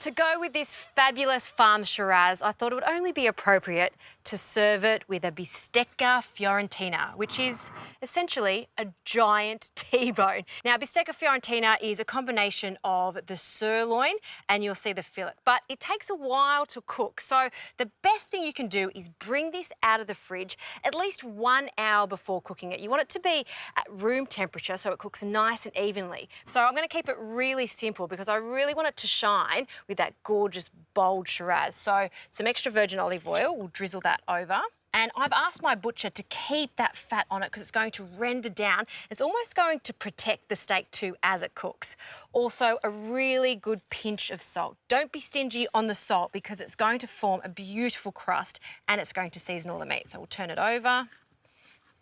To go with this fabulous farm Shiraz, I thought it would only be appropriate to serve it with a Bistecca Fiorentina, which is essentially a giant T-bone. Now, Bistecca Fiorentina is a combination of the sirloin and you'll see the fillet, but it takes a while to cook. So the best thing you can do is bring this out of the fridge at least 1 hour before cooking it. You want it to be at room temperature so it cooks nice and evenly. So I'm going to keep it really simple because I really want it to shine with that gorgeous, bold Shiraz. So some extra virgin olive oil, we'll drizzle that over. And I've asked my butcher to keep that fat on it because it's going to render down. It's almost going to protect the steak too as it cooks. Also, a really good pinch of salt. Don't be stingy on the salt because it's going to form a beautiful crust and it's going to season all the meat. So we'll turn it over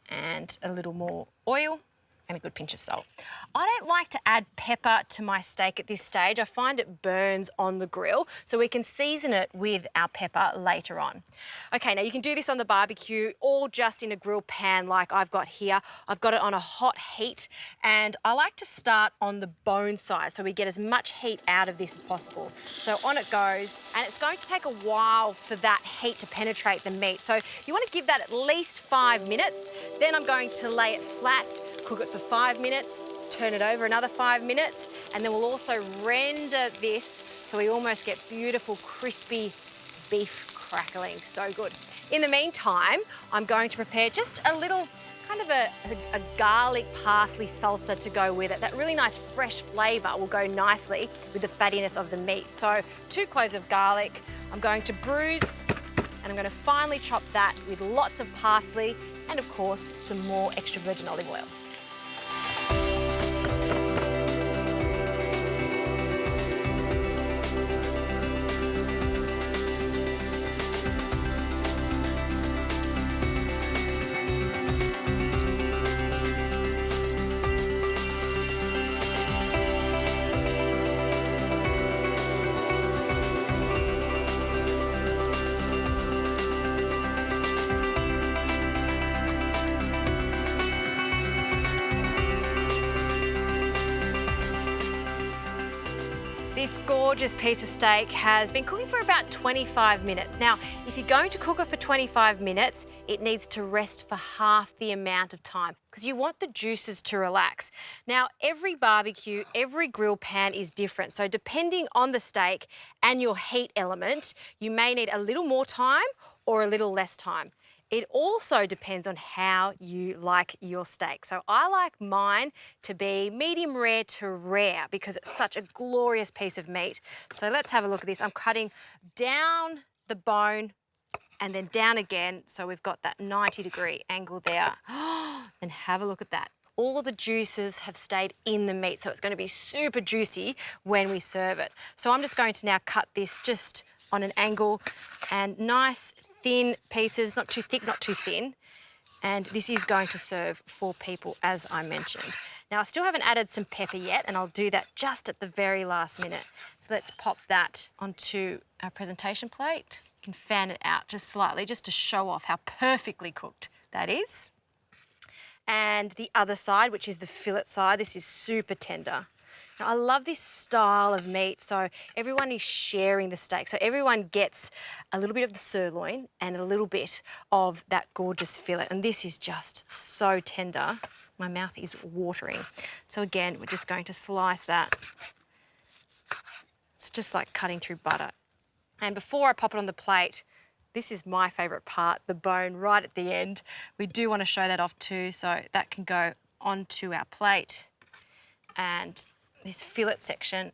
and a little more oil and a good pinch of salt. I don't like to add pepper to my steak at this stage. I find it burns on the grill, so we can season it with our pepper later on. Okay, now you can do this on the barbecue or just in a grill pan like I've got here. I've got it on a hot heat, and I like to start on the bone side so we get as much heat out of this as possible. So on it goes, and it's going to take a while for that heat to penetrate the meat. So you want to give that at least 5 minutes. Then I'm going to lay it flat, cook it for 5 minutes, turn it over another 5 minutes, and then we'll also render this so we almost get beautiful, crispy beef crackling. So good. In the meantime, I'm going to prepare just a little kind of a garlic parsley salsa to go with it. That really nice fresh flavour will go nicely with the fattiness of the meat. So 2 cloves of garlic, I'm going to bruise, and I'm going to finely chop that with lots of parsley and of course some more extra virgin olive oil. This gorgeous piece of steak has been cooking for about 25 minutes. Now, if you're going to cook it for 25 minutes, it needs to rest for half the amount of time because you want the juices to relax. Now, every barbecue, every grill pan is different. So depending on the steak and your heat element, you may need a little more time or a little less time. It also depends on how you like your steak. So I like mine to be medium rare to rare because it's such a glorious piece of meat. So let's have a look at this. I'm cutting down the bone and then down again. So we've got that 90-degree angle there. And have a look at that. All the juices have stayed in the meat, so it's going to be super juicy when we serve it. So I'm just going to now cut this just on an angle and nice thin pieces, not too thick, not too thin. And this is going to serve 4 people, as I mentioned. Now, I still haven't added some pepper yet, and I'll do that just at the very last minute. So let's pop that onto our presentation plate. You can fan it out just slightly, just to show off how perfectly cooked that is. And the other side, which is the fillet side, this is super tender. Now, I love this style of meat, so everyone is sharing the steak. So everyone gets a little bit of the sirloin and a little bit of that gorgeous fillet. And this is just so tender. My mouth is watering. So again, we're just going to slice that. It's just like cutting through butter. And before I pop it on the plate, this is my favourite part, the bone right at the end. We do want to show that off too, so that can go onto our plate. And this fillet section,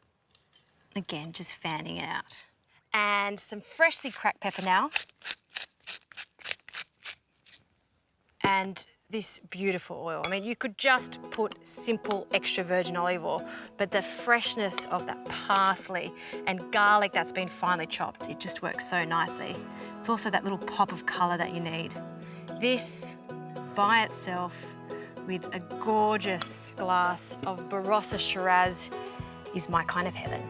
again, just fanning it out. And some freshly cracked pepper now. And this beautiful oil. I mean, you could just put simple extra virgin olive oil, but the freshness of that parsley and garlic that's been finely chopped, it just works so nicely. It's also that little pop of colour that you need. This, by itself, with a gorgeous glass of Barossa Shiraz, is my kind of heaven.